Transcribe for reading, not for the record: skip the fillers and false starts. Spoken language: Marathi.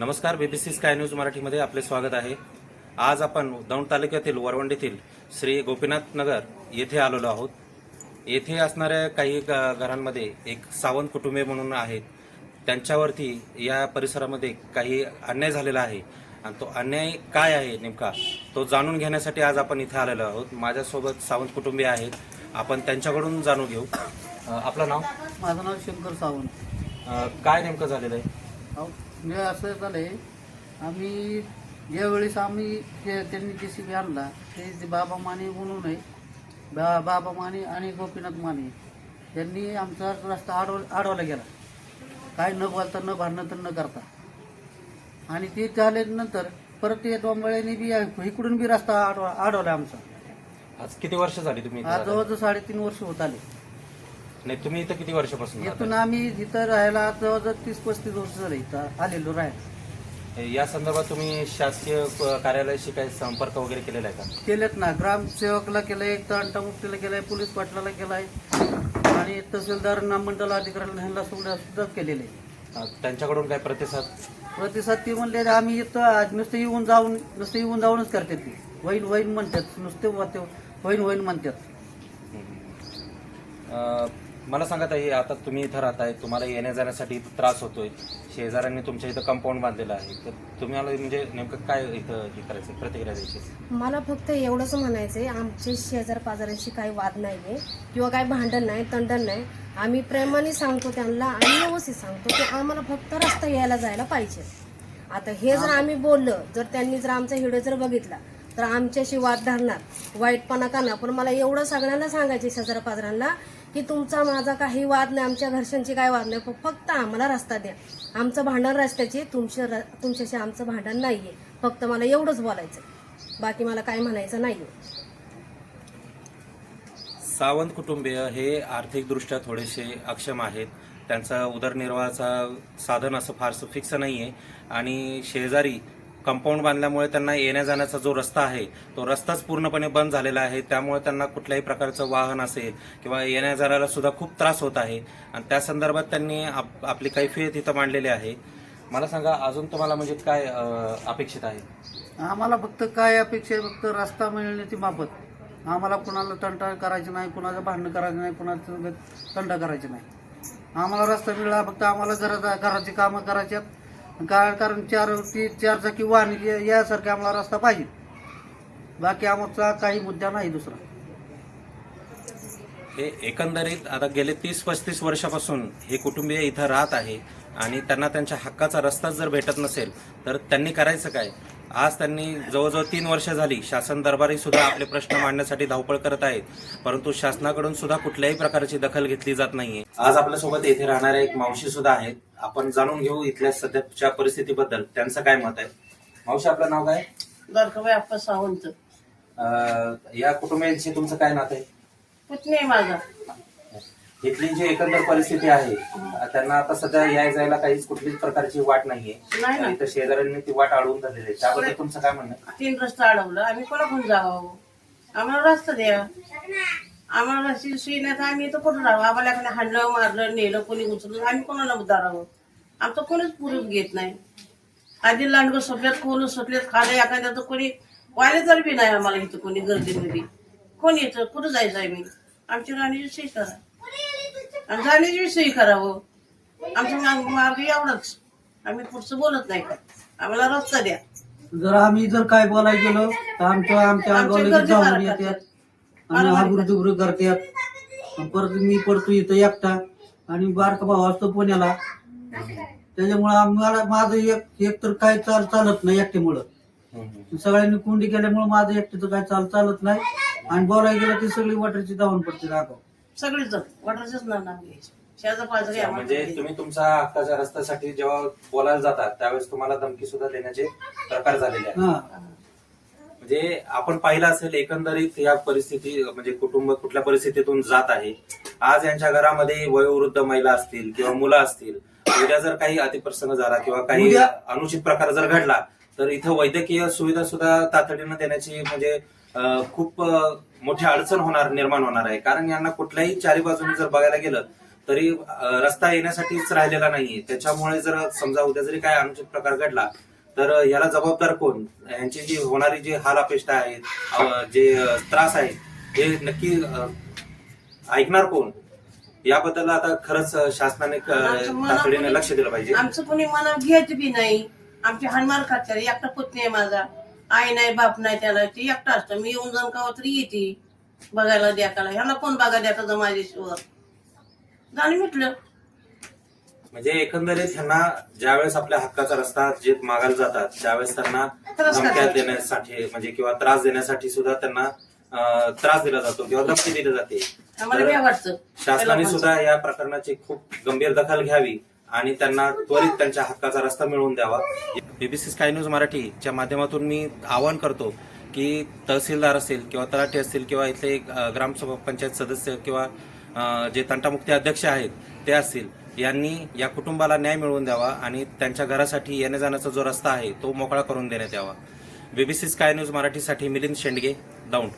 नमस्कार, बीबीसी स्काय न्यूज मराठीमध्ये आपले स्वागत आहे। आज आपण दौंड तालुक्यातील वरवंडीतील श्री गोपीनाथ नगर येथे आलेलो आहोत। येथे असणाऱ्या काही घरांमध्ये एक सावंत कुटुंबे म्हणून आहेत, त्यांच्यावरती या परिसरामध्ये काही अन्याय झालेला आहे आणि तो अन्याय काय आहे नेमका तो जाणून घेण्यासाठी आज आपण इथे आलेलो आहोत। माझ्यासोबत सावंत कुटुंबीय आहेत, आपण त्यांच्याकडून जाणून घेऊ। आपलं नाव? माझं नाव शंकर सावंत। काय नेमकं झालेलं आहे? म्हणजे असं झालंय, आम्ही ज्यावेळेस त्यांनी JCB आणला ते बाबा माने म्हणून आहे, बाबा माने आणि गोपीनाथ माने यांनी आमचा रस्ता अडवला गेला, काय न बोलता न भांडणं तर न करता। आणि ते झाल्यानंतर परत ते डोंबळ्यांनी बी इकडून बी रस्ता अडवला आमचा। आज किती वर्ष झाली तुम्ही आज जवळजवळ 3.5 वर्ष होत आले। नाही, तुम्ही इथं किती वर्षापासून राहता? इथून आम्ही इथं राहायला जवळजवळ 30-35 वर्ष झाले इथं आलेलो राहायला। या संदर्भात तुम्ही शासकीय कार्यालयाशी काही संपर्क वगैरे केलेला आहे का? केलेत ना, ग्रामसेवकला केलंय, तंटामुक्तीला केलंय, पोलीस पाटलाला केलाय आणि तहसीलदार मंडल अधिकाऱ्यांना ह्यांना सुद्धा केलेले। त्यांच्याकडून काय प्रतिसाद? ती म्हणले आम्ही इथं नुसतं येऊन जाऊनच करतात, ती वहीन म्हणतात, नुसते वहीन म्हणतात। मला सांगा ताई, आता तुम्ही इथं राहताय, तुम्हाला येण्या जाण्यासाठी इथं त्रास होतोय, शेजाऱ्यांनी तुमच्या इथं कंपाऊंड बांधलेलं आहे, तर तुम्हाला म्हणजे नेमकं काय इथं हे करायचं, प्रतिक्रिया द्यायची? मला फक्त एवढंच म्हणायचंय, आमचे शेजार पाजारांशी काही वाद नाहीये किंवा काही भांडण नाही, तंडण नाही। आम्ही प्रेमाने सांगतो त्यांना आणि व्यवस्थित सांगतो की आम्हाला फक्त रस्ता यायला जायला पाहिजे। आता हे जर आम्ही बोललं, जर त्यांनी जर आमचा व्हिडिओ जर बघितला तर आमच्याशी वाद धरणार, वाईटपणा करणार। पण मला एवढं सगळ्यांना सांगायचे शेजार पाजारांना की तुमचा माझा काही वाद नाही, आमच्या घरच्यांची काही वाद नाही, फक्त आम्हाला रस्ता द्या। आमचं भांडण रस्त्याची, तुमच्याशी आमचं भांडण नाहीये, फक्त मला एवढंच बोलायचं, बाकी मला काही म्हणायचं नाहीये। सावंत कुटुंबीय हे आर्थिकदृष्ट्या थोडेसे अक्षम आहेत, त्यांचा उदरनिर्वाहाचा साधन असं फारसं फिक्स नाहीये आणि शेजारी कंपाऊंड बांधल्यामुळे त्यांना येण्या जाण्याचा जो रस्ता आहे तो रस्ताच पूर्णपणे बंद झालेला आहे। त्यामुळे त्यांना कुठल्याही प्रकारचं वाहन असेल किंवा येण्या जाण्याला सुद्धा खूप त्रास होत आहे आणि त्या संदर्भात त्यांनी आपली कैफियत इथं मांडलेली आहे। मला सांगा, अजून तुम्हाला म्हणजे काय अपेक्षित आहे? आम्हाला फक्त काय अपेक्षा आहे, फक्त रस्ता मिळण्याची बाबत। आम्हाला कुणाला तंटा करायचं नाही, कुणाचं भांडण करायचं नाही, कुणाचं तंटा करायचं नाही। आम्हाला रस्ता मिळाला, फक्त आम्हाला घराची कामं करायच्यात, कारण चार चाकी वाहन यासारखे आम्हाला रस्ता पाहिजे, बाकी आमचा काही मुद्दा नाही दुसरा। हे एकंदरीत आता गेले 30-35 वर्षापासून हे कुटुंबीय इथं राहत आहे आणि त्यांना त्यांच्या हक्काचा रस्ताच जर भेटत नसेल तर त्यांनी करायचं काय? आज त्यांनी जवळजवळ 3 वर्ष झाली शासन दरबारी सुद्धा आपले प्रश्न मांडण्यासाठी धावपळ करत आहेत, परंतु शासनाकडून सुद्धा कुठल्याही प्रकारची दखल घेतली जात नाहीये। आज आपल्यासोबत येथे राहणाऱ्या एक मावशी सुद्धा आहेत, आपण जाणून घेऊ इथल्या सध्याच्या परिस्थितीबद्दल त्यांचं काय मत आहे। मावशी, आपलं नाव काय? द्वारकाबाई आप्पा सावंत। या कुटुंबियांशी तुमचं काय नातं आहे? पुतणी आहे माझा। इथली जी एकंदर परिस्थिती आहे, त्यांना आता सध्या याय जायला काहीच कुठलीच प्रकारची वाट नाहीये, नाही. तर शेजाऱ्यांनी ती वाट अडवून धरलेली आहे, त्याबद्दल तुमचं काय म्हणणं? 3 रस्ता अडवलं, आम्ही कोणाकडून जावं? आम्हाला रस्ता द्या, आम्हाला रस्त्याची सोय नाही तर आम्ही इथं कुठं राहावं? आम्हाला एखाद्या हाणलं, मारलं, नेलं, कोणी उचललं, आम्ही कोणाला उदारावं? आमचं कोणीच पुरून घेत नाही। आधी लांडगं सोडल्यात, कोण सोडल्यात, खाले एखाद्याचं कोणी वाले तर बी नाही आम्हाला इथं कोणी गर्दीमध्ये। कोणी येतं, कुठं जायचं आहे? मी आमची राहण्याची सोय करा आणि जाण्याची सोय करावं। आमचा मार्ग एवढंच, आम्ही पुढचं बोलत नाही का, आम्हाला रस्ता द्या। जर काय बोलायला गेलो तर आमच्या अंगावर जाऊन येतात आणि हागुरदुगुर करतात। परत मी पडतो इथं एकटा आणि बारका भाऊ असतो पुण्याला, त्याच्यामुळे आम्हाला माझं एक तर काय चालत नाही एकट्यामुळं। सगळ्यांनी कुंडी केल्यामुळे माझं एकट्याचं काय चालत नाही आणि बोलायला गेलं ती सगळी वाटरची धावून पडते रागाव, सगळीच वाटरच नाव घ्यायचं शेजार पाजारी। म्हणजे तुम्ही तुमच्या हक्काच्या रस्त्यासाठी जेव्हा बोलायला जातात त्यावेळेस तुम्हाला धमकी सुद्धा देण्याचे प्रकार झालेले आहेत। म्हणजे आपण पाहिलं असेल एकंदरीत या परिस्थिती, म्हणजे कुटुंब कुठल्या परिस्थितीतून जात आहे। आज यांच्या घरामध्ये वयोवृद्ध महिला असतील किंवा मुलं असतील, उद्या जर काही अतिप्रसंग झाला किंवा काही अनुचित प्रकार जर घडला तर इथं वैद्यकीय सुविधा सुद्धा तातडीनं देण्याची म्हणजे खूप मोठी अडचण निर्माण होणार आहे, कारण यांना कुठल्याही चारी बाजूने जर बघायला गेलं तरी रस्ता येण्यासाठीच राहिलेला नाहीये. त्याच्यामुळे जर समजा उद्या जरी काय अनुचित प्रकार घडला तर याला जबाबदार कोण? यांची जी होणारी जी हाल अपेष्टा आहेत, जे त्रास आहे, हे नक्की ऐकणार कोण? याबद्दल आता खरंच शासनाने तातडीने लक्ष दिलं पाहिजे. आमचं कोणी मनात घ्यायचं बी नाही. आमची हानमार खात्याला एकटा पुतणी आहे माझा, आई नाही बाप नाही, त्याला ती एकटा असतं. मी येऊन जाऊन कावा तरी येते बघायला द्याकाला. ह्याला कोण बघा द्याचा माझ्याशिवर जाणी म्हटलं. म्हणजे एकंदरीत त्यांना ज्यावेळेस आपल्या हक्काचा रस्ता जे मागायला जातात त्यावेळेस त्यांना धमक्या देण्यासाठी म्हणजे किंवा त्रास देण्यासाठी सुद्धा त्यांना त्रास दिला जातो किंवा धमकी दिली जाते. आम्हाला बी वाटतं शासनाने सुद्धा या प्रकरणाची खूप गंभीर दखल घ्यावी आणि त्यांना त्वरित त्यांच्या हक्काचा रस्ता मिळवून द्यावा. बीबीसी स्काय न्यूज मराठीच्या माध्यमातून मी आवाहन करतो की तहसीलदार असेल किंवा तलाठी असतील किंवा इथले ग्रामसभा पंचायत सदस्य किंवा जे तंटामुक्ती अध्यक्ष आहेत ते असतील, यांनी या कुटुंबाला न्याय मिळवून द्यावा आणि त्यांच्या घरासाठी येण्या जाण्याचा जो रस्ता आहे तो मोकळा करून देण्यात यावा. बीबीसी स्काय न्यूज मराठीसाठी मिलिंद शेंडगे, दौंड.